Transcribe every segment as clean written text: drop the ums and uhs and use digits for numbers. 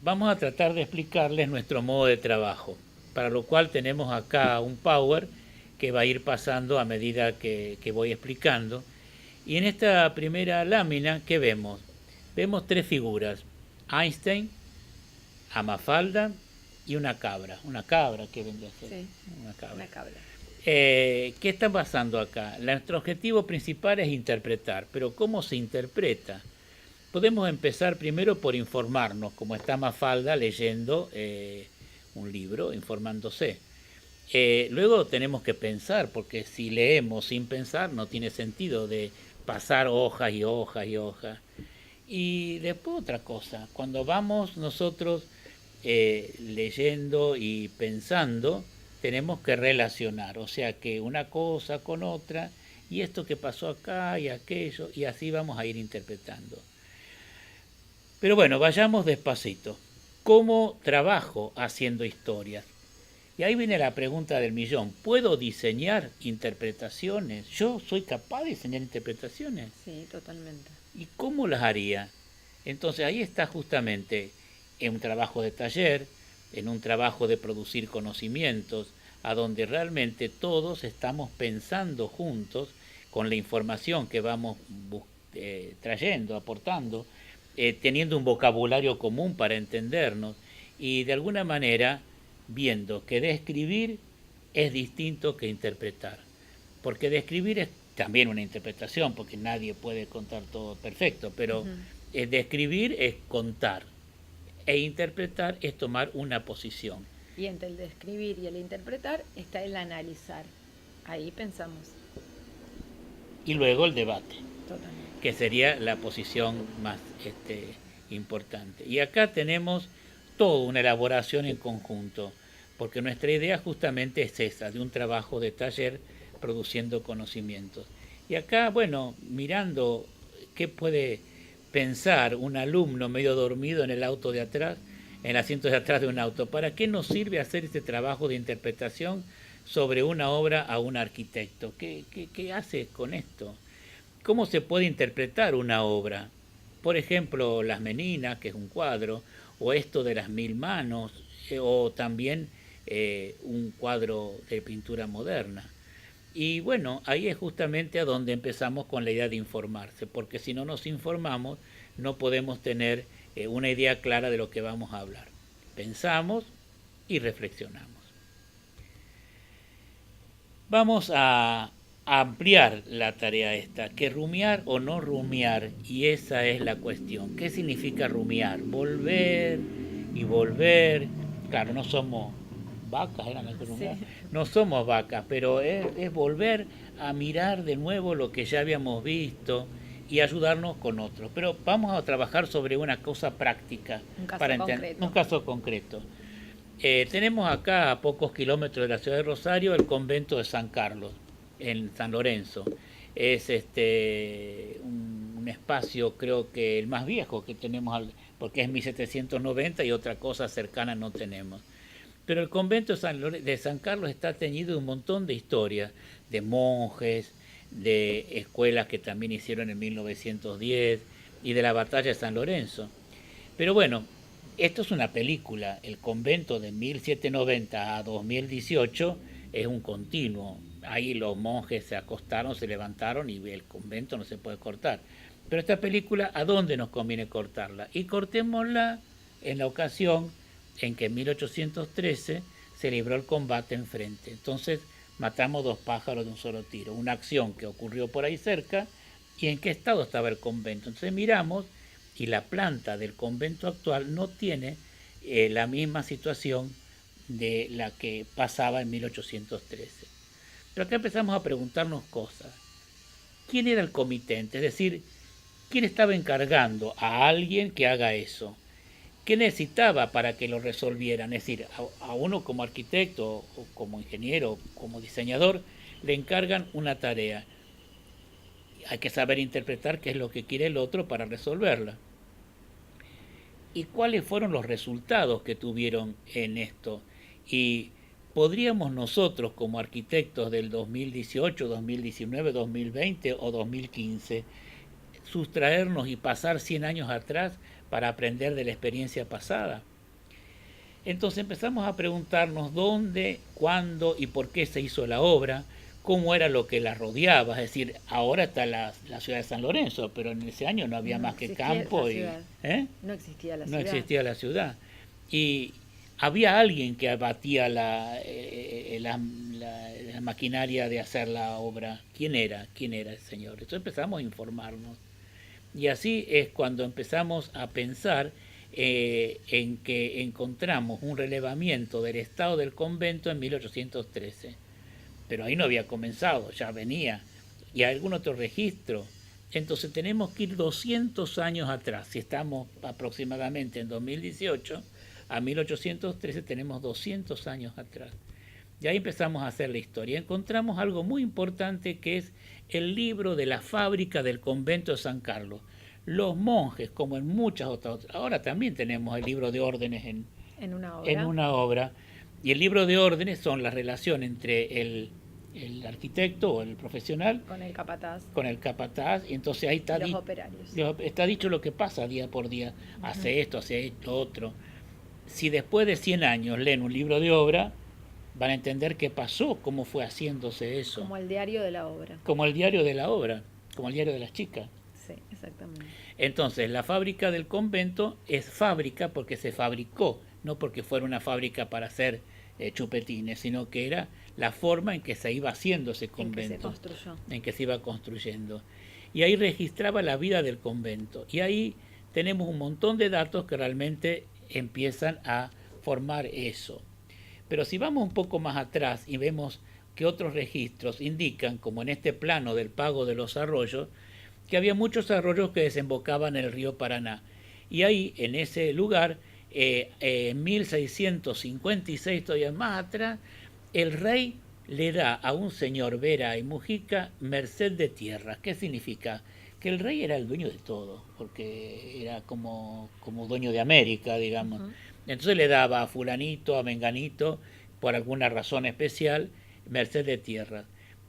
vamos a tratar de explicarles nuestro modo de trabajo, para lo cual tenemos acá un Power que va a ir pasando a medida que voy explicando. Y en esta primera lámina, ¿qué vemos? Vemos tres figuras: Einstein, a Mafalda y una cabra que vendría a ser Sí, una cabra. una cabra. ¿Qué está pasando acá? Nuestro objetivo principal es interpretar, pero ¿cómo se interpreta? Podemos empezar primero por informarnos, como está Mafalda leyendo un libro, informándose. Luego tenemos que pensar, porque si leemos sin pensar no tiene sentido de pasar hojas y hojas y hojas. Y después otra cosa, cuando vamos nosotros leyendo y pensando, tenemos que relacionar, o sea que una cosa con otra, y esto que pasó acá y aquello, y así vamos a ir interpretando. Pero bueno, vayamos despacito. ¿Cómo trabajo haciendo historias? Y ahí viene la pregunta del millón. ¿Puedo diseñar interpretaciones? ¿Yo soy capaz de diseñar interpretaciones? Sí, totalmente. ¿Y cómo las haría? Entonces ahí está justamente en un trabajo de taller, en un trabajo de producir conocimientos, a donde realmente todos estamos pensando juntos con la información que vamos trayendo, aportando, teniendo un vocabulario común para entendernos y de alguna manera viendo que describir es distinto que interpretar. Porque describir es también una interpretación, porque nadie puede contar todo perfecto, pero Ujú. describir es contar e interpretar es tomar una posición. Y entre el describir y el interpretar está el analizar. Ahí pensamos. Y luego el debate, Totalmente. que sería la posición más importante. Y acá tenemos toda una elaboración en conjunto, porque nuestra idea justamente es esa, de un trabajo de taller produciendo conocimientos. Y acá, bueno, mirando qué puede pensar un alumno medio dormido en el auto de atrás, en el asiento de atrás de un auto, ¿para qué nos sirve hacer este trabajo de interpretación sobre una obra a un arquitecto? ¿Qué hace con esto? ¿Cómo se puede interpretar una obra? Por ejemplo, Las Meninas, que es un cuadro, o esto de las Mil Manos, o también un cuadro de pintura moderna. Y bueno, ahí es justamente a donde empezamos con la idea de informarse, porque si no nos informamos no podemos tener una idea clara de lo que vamos a hablar. Pensamos y reflexionamos. Vamos a ampliar la tarea esta, que rumiar o no rumiar, y esa es la cuestión. ¿Qué significa rumiar? Volver y volver. Claro, no somos vacas, eran las que rumiaban. Sí. No somos vacas, pero es volver a mirar de nuevo lo que ya habíamos visto y ayudarnos con otros. Pero vamos a trabajar sobre una cosa práctica Un para caso entender un concreto. caso concreto. Tenemos acá a pocos kilómetros de la ciudad de Rosario el convento de San Carlos, en San Lorenzo. Es un espacio, creo que el más viejo que tenemos, porque es 1790 y otra cosa cercana no tenemos. Pero el convento de San Carlos está teñido de un montón de historias, de monjes, de escuelas que también hicieron en 1910 y de la batalla de San Lorenzo. Pero bueno, esto es una película. El convento de 1790 a 2018 es un continuo. Ahí los monjes se acostaron, se levantaron y el convento no se puede cortar. Pero esta película, ¿a dónde nos conviene cortarla? Y cortémosla en la ocasión en que en 1813 se libró el combate enfrente. Entonces matamos dos pájaros de un solo tiro. Una acción que ocurrió por ahí cerca y en qué estado estaba el convento. Entonces miramos y la planta del convento actual no tiene la misma situación de la que pasaba en 1813. Pero acá empezamos a preguntarnos cosas. ¿Quién era el comitente? Es decir, ¿quién estaba encargando a alguien que haga eso? ¿Qué necesitaba para que lo resolvieran? Es decir, a uno como arquitecto o como ingeniero, como diseñador, le encargan una tarea. Hay que saber interpretar qué es lo que quiere el otro para resolverla. ¿Y cuáles fueron los resultados que tuvieron en esto? Y podríamos nosotros como arquitectos del 2018, 2019, 2020 o 2015 sustraernos y pasar 100 años atrás para aprender de la experiencia pasada. Entonces empezamos a preguntarnos dónde, cuándo y por qué se hizo la obra, cómo era lo que la rodeaba. Es decir, ahora está la ciudad de San Lorenzo, pero en ese año no había más que campo y no existía la no ciudad. existía la ciudad. Y había alguien que abatía la maquinaria de hacer la obra. ¿Quién era? ¿Quién era el señor? Entonces empezamos a informarnos. Y así es cuando empezamos a pensar en que encontramos un relevamiento del estado del convento en 1813. Pero ahí no había comenzado, ya venía. Y algún otro registro. Entonces tenemos que ir 200 años atrás. Si estamos aproximadamente en 2018, a 1813 tenemos 200 años atrás. Y ahí empezamos a hacer la historia. Encontramos algo muy importante que es el libro de la fábrica del convento de San Carlos. Los monjes, como en muchas otras, ahora también tenemos el libro de órdenes en una obra. Y el libro de órdenes son la relación entre el arquitecto o el profesional con el capataz. Y entonces ahí está, los operarios. Está dicho lo que pasa día por día. Hace esto, hace esto, otro. Si después de 100 años leen un libro de obra, van a entender qué pasó, cómo fue haciéndose eso. Como el diario de la obra. Como el diario de la obra, como el diario de las chicas. Sí, exactamente. Entonces, la fábrica del convento es fábrica porque se fabricó, no porque fuera una fábrica para hacer chupetines, sino que era la forma en que se iba haciendo ese convento. En que se construyó. En que se iba construyendo. Y ahí registraba la vida del convento. Y ahí tenemos un montón de datos que realmente empiezan a formar eso. Pero si vamos un poco más atrás y vemos que otros registros indican, como en este plano del pago de los arroyos, que había muchos arroyos que desembocaban en el río Paraná. Y ahí, en ese lugar, en 1656, todavía más atrás, el rey le da a un señor Vera y Mujica merced de tierras. ¿Qué significa? Que el rey era el dueño de todo, porque era como dueño de América, digamos. Entonces le daba a fulanito, a menganito, por alguna razón especial, merced de tierras.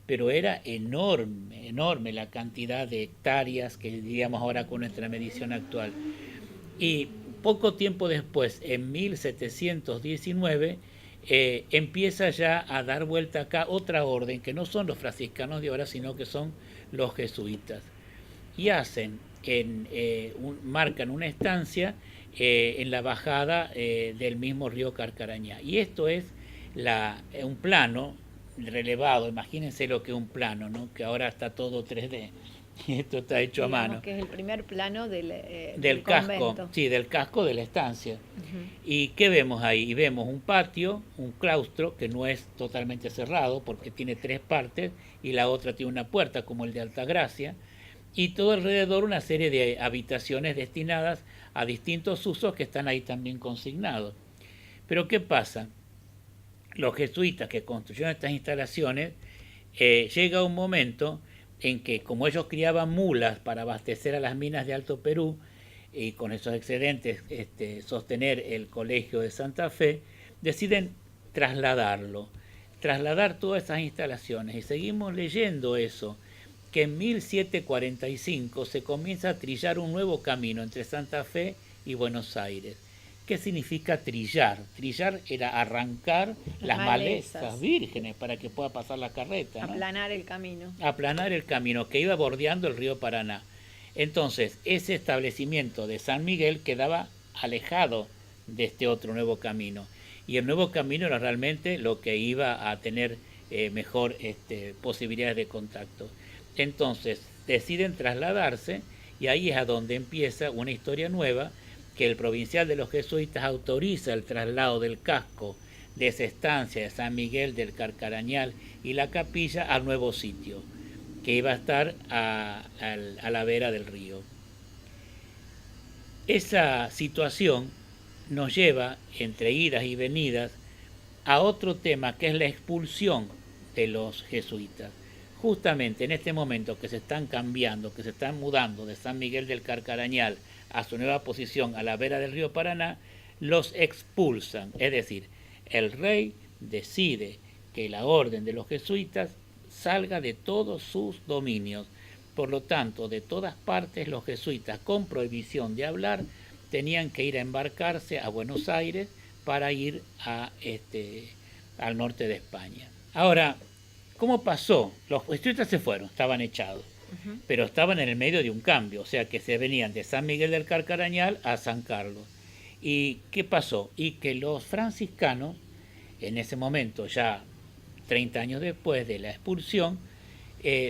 Pero era enorme, enorme la cantidad de hectáreas que diríamos ahora con nuestra medición actual. Y poco tiempo después, en 1719, empieza ya a dar vuelta acá otra orden, que no son los franciscanos de ahora, sino que son los jesuitas. Y hacen, marcan una estancia en la bajada del mismo río Carcarañá. Y esto es un plano relevado, imagínense lo que es un plano, ¿no? Que ahora está todo 3D. Y esto está hecho a mano. Que es el primer plano del casco, convento. Sí, del casco de la estancia. ¿Y qué vemos ahí? Y vemos un patio, un claustro que no es totalmente cerrado porque tiene 3 partes y la otra tiene una puerta como el de Altagracia, y todo alrededor una serie de habitaciones destinadas a distintos usos que están ahí también consignados. Pero ¿qué pasa? Los jesuitas que construyeron estas instalaciones, llega un momento en que, como ellos criaban mulas para abastecer a las minas de Alto Perú y con esos excedentes sostener el colegio de Santa Fe, deciden trasladar todas esas instalaciones. Y seguimos leyendo eso, que en 1745 se comienza a trillar un nuevo camino entre Santa Fe y Buenos Aires. ¿Qué significa trillar? Trillar era arrancar las malezas vírgenes para que pueda pasar la carreta, ¿no? Aplanar el camino. Aplanar el camino que iba bordeando el río Paraná. Entonces, ese establecimiento de San Miguel quedaba alejado de este otro nuevo camino. Y el nuevo camino era realmente lo que iba a tener mejor posibilidades de contacto. Entonces, deciden trasladarse y ahí es a donde empieza una historia nueva, que el provincial de los jesuitas autoriza el traslado del casco de esa estancia de San Miguel del Carcarañal y la capilla al nuevo sitio, que iba a estar a la vera del río. Esa situación nos lleva, entre idas y venidas, a otro tema, que es la expulsión de los jesuitas. Justamente en este momento que se están cambiando, que se están mudando de San Miguel del Carcarañal a su nueva posición a la vera del río Paraná, los expulsan. Es decir, el rey decide que la orden de los jesuitas salga de todos sus dominios. Por lo tanto, de todas partes los jesuitas, con prohibición de hablar, tenían que ir a embarcarse a Buenos Aires para ir al norte de España. Ahora, ¿cómo pasó? Los jesuitas se fueron, estaban echados, pero estaban en el medio de un cambio, o sea que se venían de San Miguel del Carcarañal a San Carlos. ¿Y qué pasó? Y que los franciscanos, en ese momento, ya 30 años después de la expulsión,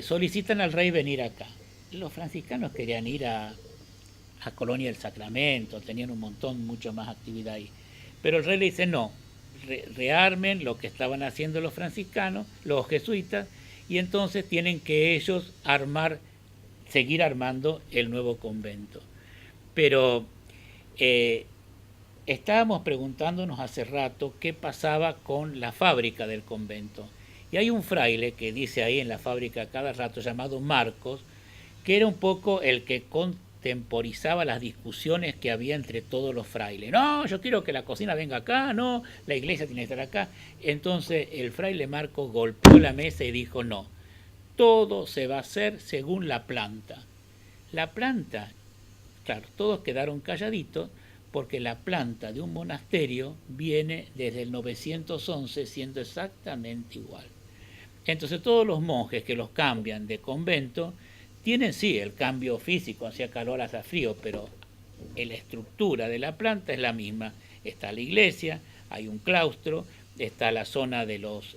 solicitan al rey venir acá. Los franciscanos querían ir a Colonia del Sacramento, tenían un montón, mucho más actividad ahí. Pero el rey le dice no, rearmen lo que estaban haciendo los franciscanos, los jesuitas, y entonces tienen que ellos seguir armando el nuevo convento. Pero estábamos preguntándonos hace rato qué pasaba con la fábrica del convento. Y hay un fraile que dice ahí en la fábrica cada rato, llamado Marcos, que era un poco el que contemporizaba las discusiones que había entre todos los frailes. No, yo quiero que la cocina venga acá, no, la iglesia tiene que estar acá. Entonces el fraile Marcos golpeó la mesa y dijo no, todo se va a hacer según la planta. La planta, claro, todos quedaron calladitos porque la planta de un monasterio viene desde el 911 siendo exactamente igual. Entonces todos los monjes que los cambian de convento tienen sí el cambio físico, hacia calor, hacia frío, pero la estructura de la planta es la misma. Está la iglesia, hay un claustro, está la zona de los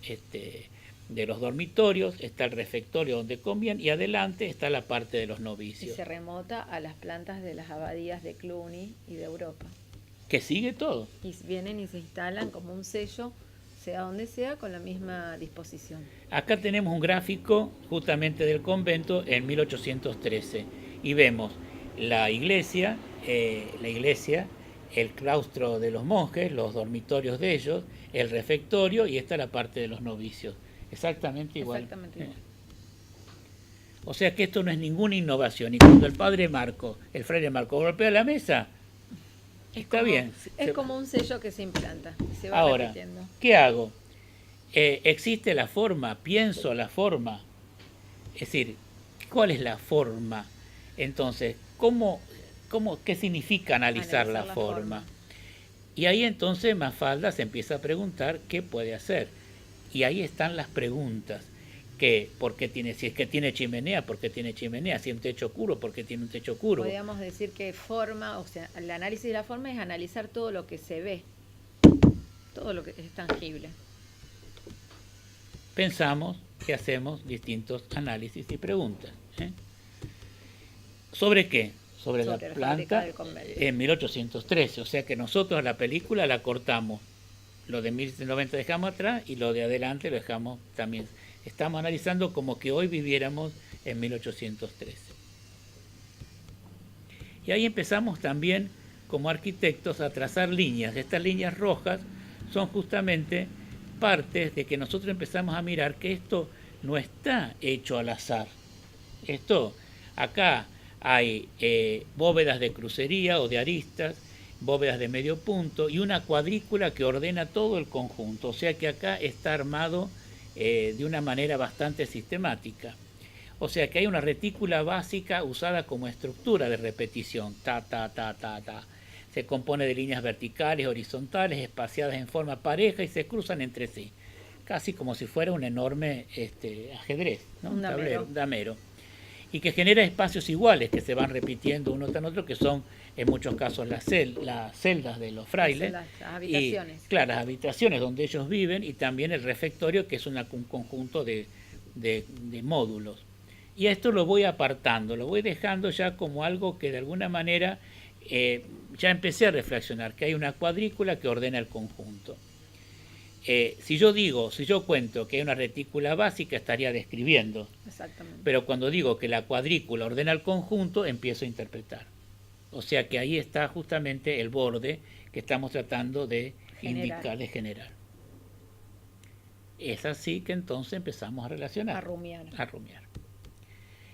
dormitorios, está el refectorio donde comían y adelante está la parte de los novicios. Y se remota a las plantas de las abadías de Cluny y de Europa. Que sigue todo. Y vienen y se instalan como un sello, sea donde sea, con la misma disposición. Acá tenemos un gráfico justamente del convento en 1813 y vemos la iglesia, el claustro de los monjes, los dormitorios de ellos, el refectorio y esta la parte de los novicios. Exactamente igual. Exactamente igual. O sea que esto no es ninguna innovación. Y cuando el fraile Marco golpea la mesa, está bien. Es como un sello que se implanta y se va ahora, repitiendo. ¿Qué hago? ¿Existe la forma? ¿Pienso la forma? Es decir, ¿cuál es la forma? Entonces, ¿qué significa analizar la forma? Y ahí entonces Mafalda se empieza a preguntar qué puede hacer. Y ahí están las preguntas. Si es que tiene chimenea, ¿por qué tiene chimenea? Si es un techo oscuro, ¿por qué tiene un techo oscuro? Podríamos decir que forma, o sea, el análisis de la forma es analizar todo lo que se ve, todo lo que es tangible. Pensamos que hacemos distintos análisis y preguntas. ¿Sobre qué? Sobre la planta en 1813. O sea que nosotros la película la cortamos. Lo de 1090 dejamos atrás y lo de adelante lo dejamos también. Estamos analizando como que hoy viviéramos en 1813. Y ahí empezamos también como arquitectos a trazar líneas. Estas líneas rojas son justamente partes de que nosotros empezamos a mirar que esto no está hecho al azar. Acá hay bóvedas de crucería o de aristas, bóvedas de medio punto y una cuadrícula que ordena todo el conjunto. O sea que acá está armado de una manera bastante sistemática. O sea que hay una retícula básica usada como estructura de repetición. Se compone de líneas verticales, horizontales, espaciadas en forma pareja y se cruzan entre sí. Casi como si fuera un enorme ajedrez, ¿no? Un damero. Y que genera espacios iguales que se van repitiendo uno tras otro, que son en muchos casos las celdas de los frailes. Las habitaciones. Y, las habitaciones donde ellos viven y también el refectorio, que es un conjunto de módulos. Y a esto lo voy apartando, lo voy dejando ya como algo que de alguna manera ya empecé a reflexionar, que hay una cuadrícula que ordena el conjunto. Si yo cuento que hay una retícula básica, estaría describiendo. Exactamente. Pero cuando digo que la cuadrícula ordena el conjunto, empiezo a interpretar. O sea que ahí está justamente el borde que estamos tratando de indicar, de generar. Es así que entonces empezamos a relacionar. A rumiar.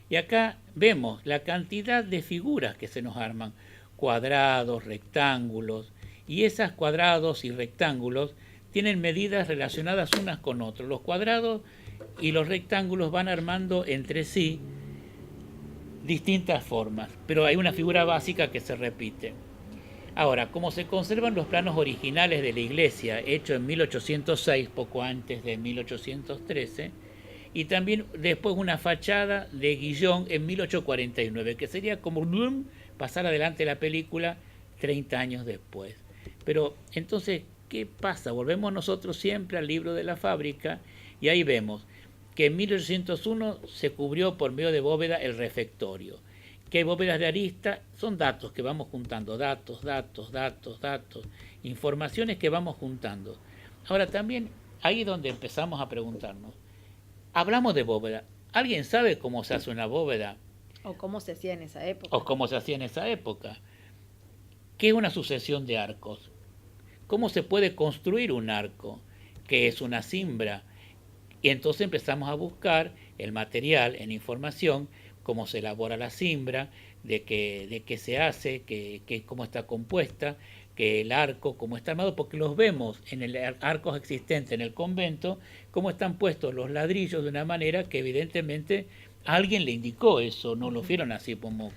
Y acá vemos la cantidad de figuras que se nos arman. Cuadrados, rectángulos. Y esas cuadrados y rectángulos tienen medidas relacionadas unas con otras. Los cuadrados y los rectángulos van armando entre sí distintas formas, pero hay una figura básica que se repite. Ahora, como se conservan los planos originales de la iglesia, hecho en 1806, poco antes de 1813, y también después una fachada de Guillón en 1849, que sería como pasar adelante la película 30 años después. Pero entonces, ¿qué pasa? Volvemos nosotros siempre al libro de la fábrica y ahí vemos que en 1801 se cubrió por medio de bóveda el refectorio, que hay bóvedas de arista, son datos que vamos juntando, datos, informaciones que vamos juntando. Ahora también ahí es donde empezamos a preguntarnos, hablamos de bóveda, ¿alguien sabe cómo se hace una bóveda? O cómo se hacía en esa época. O cómo se hacía en esa época. ¿Qué es una sucesión de arcos? ¿Cómo se puede construir un arco? ¿Qué es una cimbra? Y entonces empezamos a buscar el material en información, cómo se elabora la cimbra, de qué se hace, cómo está compuesta, que el arco, cómo está armado, porque los vemos en el arcos existente en el convento, cómo están puestos los ladrillos de una manera que evidentemente alguien le indicó eso, no lo vieron así como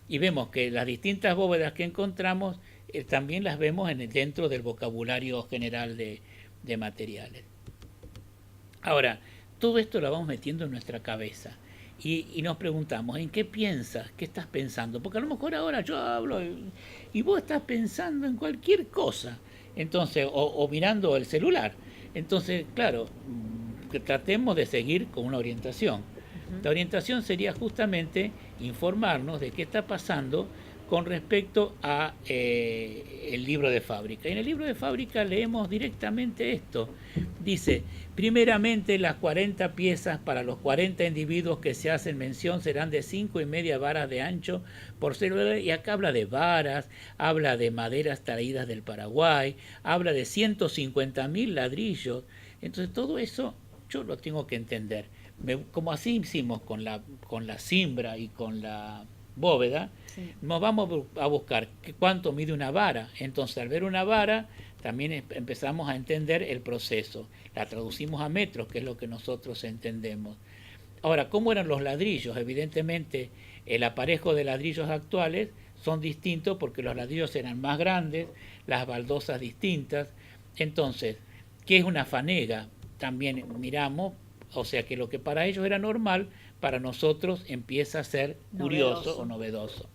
y vemos que las distintas bóvedas que encontramos también las vemos dentro del vocabulario general de materiales. Ahora, todo esto lo vamos metiendo en nuestra cabeza y nos preguntamos, ¿en qué piensas? ¿Qué estás pensando? Porque a lo mejor ahora yo hablo y vos estás pensando en cualquier cosa, entonces, o mirando el celular. Entonces, claro, que tratemos de seguir con una orientación. La orientación sería justamente informarnos de qué está pasando con respecto a el libro de fábrica. Y en el libro de fábrica leemos directamente esto. Dice, primeramente las 40 piezas para los 40 individuos que se hacen mención serán de 5,5 varas de ancho por ser, y acá habla de varas, habla de maderas traídas del Paraguay, habla de 150.000 ladrillos. Entonces todo eso yo lo tengo que entender. Como así hicimos con la cimbra y con la bóveda, sí, nos vamos a buscar cuánto mide una vara. Entonces al ver una vara también empezamos a entender el proceso, la traducimos a metros, que es lo que nosotros entendemos. Ahora, ¿cómo eran los ladrillos? Evidentemente el aparejo de ladrillos actuales son distintos porque los ladrillos eran más grandes, las baldosas distintas. Entonces, ¿qué es una fanega? También miramos, o sea que lo que para ellos era normal, para nosotros empieza a ser curioso o novedoso.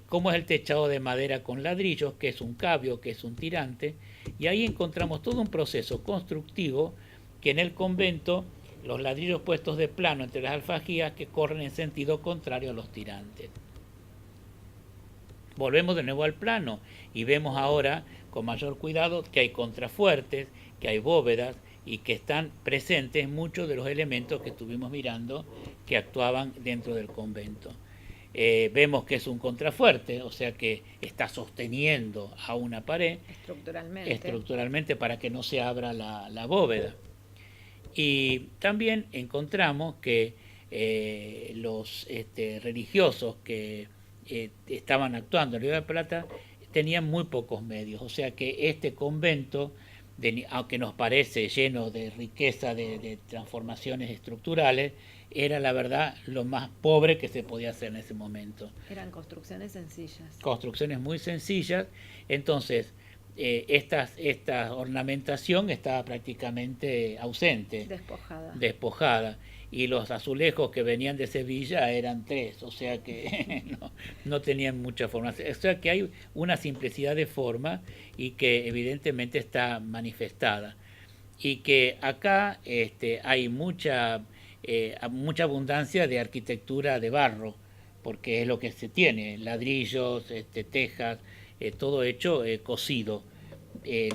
Cómo es el techado de madera con ladrillos, que es un cabio, que es un tirante, y ahí encontramos todo un proceso constructivo que en el convento los ladrillos puestos de plano entre las alfajías que corren en sentido contrario a los tirantes. Volvemos de nuevo al plano y vemos ahora con mayor cuidado que hay contrafuertes, que hay bóvedas, y que están presentes muchos de los elementos que estuvimos mirando que actuaban dentro del convento. Vemos que es un contrafuerte, o sea que está sosteniendo a una pared estructuralmente para que no se abra la bóveda. Y también encontramos que los religiosos que estaban actuando en Río de la Plata tenían muy pocos medios, o sea que este convento, aunque nos parece lleno de riqueza de transformaciones estructurales, era la verdad lo más pobre que se podía hacer en ese momento. Eran construcciones sencillas. Construcciones muy sencillas, entonces esta ornamentación estaba prácticamente ausente. Despojada. Y los azulejos que venían de Sevilla eran 3, o sea que no tenían mucha forma. O sea que hay una simplicidad de forma y que evidentemente está manifestada. Y que acá hay mucha abundancia de arquitectura de barro, porque es lo que se tiene, ladrillos, tejas, todo hecho cocido.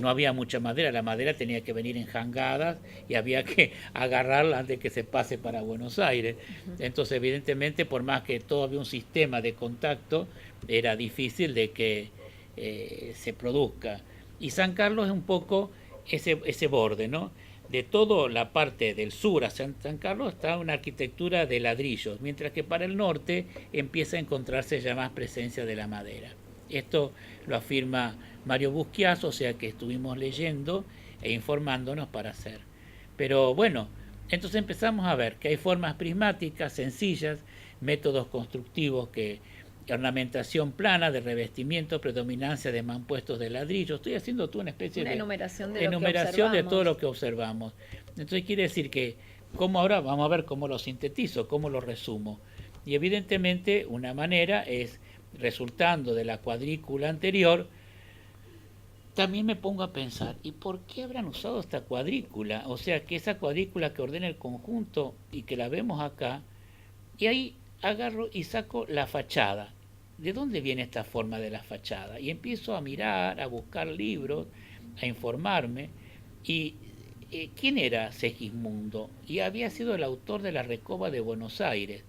No había mucha madera, la madera tenía que venir en jangadas y había que agarrarla antes de que se pase para Buenos Aires. Entonces, evidentemente, por más que todo había un sistema de contacto, era difícil de que se produzca. Y San Carlos es un poco ese borde, ¿no? De toda la parte del sur a San Carlos está una arquitectura de ladrillos, mientras que para el norte empieza a encontrarse ya más presencia de la madera. Esto lo afirma Mario Busquias, o sea que estuvimos leyendo e informándonos para hacer. Pero bueno, entonces empezamos a ver que hay formas prismáticas sencillas, métodos constructivos que ornamentación plana de revestimiento, predominancia de mampuestos de ladrillo. Estoy haciendo tú una especie Una de enumeración de enumeración de todo observamos. lo que observamos. Entonces quiere decir que, como ahora vamos a ver cómo lo sintetizo, cómo lo resumo. Y evidentemente una manera es, resultando de la cuadrícula anterior, también me pongo a pensar, ¿y por qué habrán usado esta cuadrícula? O sea, que esa cuadrícula que ordena el conjunto y que la vemos acá, y ahí agarro y saco la fachada. ¿De dónde viene esta forma de la fachada? Y empiezo a mirar, a buscar libros, a informarme. Y ¿quién era Segismundo? Y había sido el autor de la Recoba de Buenos Aires.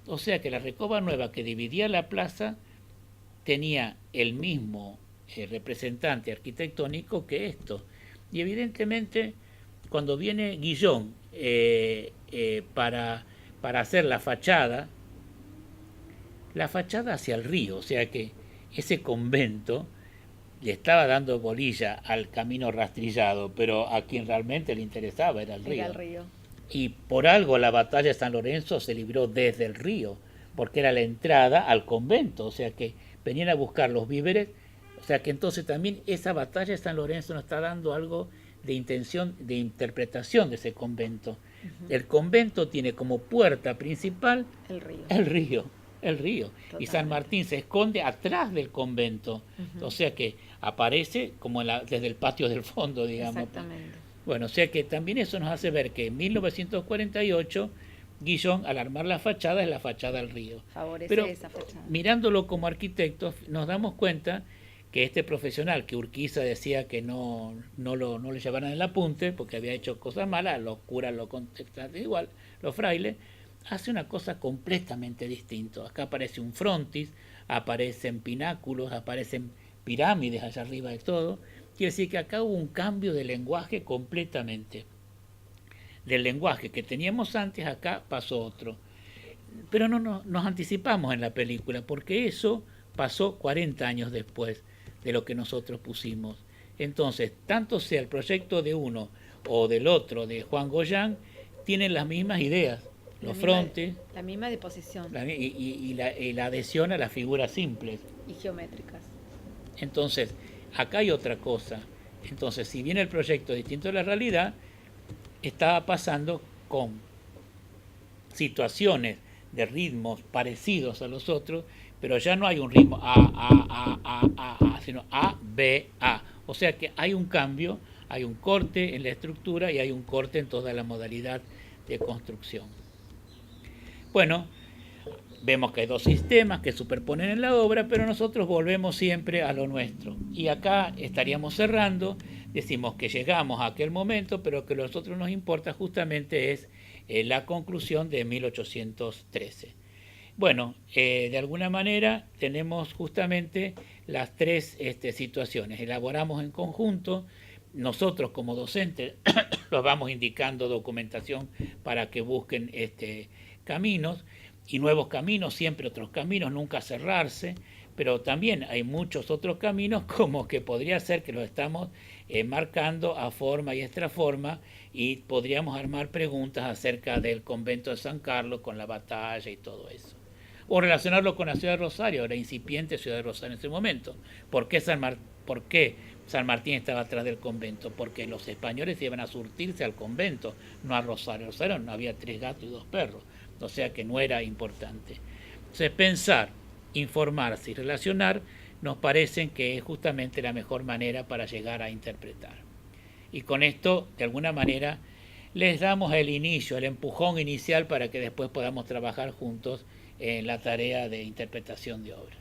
O sea que la Recoba Nueva que dividía la plaza tenía el mismo representante arquitectónico que esto. Y evidentemente cuando viene Guillón para hacer la fachada hacia el río, o sea que ese convento le estaba dando bolilla al camino rastrillado, pero a quien realmente le interesaba era el río. Era el río. Y por algo la batalla de San Lorenzo se libró desde el río, porque era la entrada al convento, o sea que venían a buscar los víveres, o sea que entonces también esa batalla de San Lorenzo nos está dando algo de intención, de interpretación de ese convento. El convento tiene como puerta principal el río. El río. Totalmente. Y San Martín se esconde atrás del convento, o sea que aparece como desde el patio del fondo, digamos. Exactamente. Bueno, o sea que también eso nos hace ver que en 1948 Guillón, al armar la fachada, es la fachada al río. Favorece Pero esa fachada. mirándolo como arquitectos, nos damos cuenta que este profesional, que Urquiza decía que no le llevaran el apunte porque había hecho cosas malas, los curas lo contestan igual, los frailes, hace una cosa completamente distinta. Acá aparece un frontis, aparecen pináculos, aparecen pirámides allá arriba de todo. Quiere decir que acá hubo un cambio de lenguaje completamente. Del lenguaje que teníamos antes, acá pasó otro. Pero no nos anticipamos en la película, porque eso pasó 40 años después de lo que nosotros pusimos. Entonces, tanto sea el proyecto de uno o del otro, de Juan Goyán, tienen las mismas ideas, los frontes. La misma disposición. Y la adhesión a las figuras simples. Y geométricas. Entonces, acá hay otra cosa. Entonces, si bien el proyecto es distinto de la realidad, estaba pasando con situaciones de ritmos parecidos a los otros, pero ya no hay un ritmo A, sino A, B, A. O sea que hay un cambio, hay un corte en la estructura y hay un corte en toda la modalidad de construcción. Bueno, vemos que hay dos sistemas que superponen en la obra, pero nosotros volvemos siempre a lo nuestro. Y acá estaríamos cerrando, decimos que llegamos a aquel momento, pero que a nosotros nos importa justamente es la conclusión de 1813. Bueno, de alguna manera tenemos justamente las tres situaciones. Elaboramos en conjunto, nosotros como docentes los vamos indicando documentación para que busquen caminos y nuevos caminos, siempre otros caminos, nunca cerrarse, pero también hay muchos otros caminos como que podría ser que los estamos marcando a forma y extraforma y podríamos armar preguntas acerca del convento de San Carlos con la batalla y todo eso. O relacionarlo con la ciudad de Rosario, la incipiente ciudad de Rosario en ese momento. ¿Por qué San Martín estaba atrás del convento? Porque los españoles iban a surtirse al convento, no a Rosario. Rosario no había 3 gatos y 2 perros, o sea que no era importante. Entonces pensar, informarse y relacionar nos parecen que es justamente la mejor manera para llegar a interpretar. Y con esto, de alguna manera, les damos el inicio, el empujón inicial para que después podamos trabajar juntos en la tarea de interpretación de obras.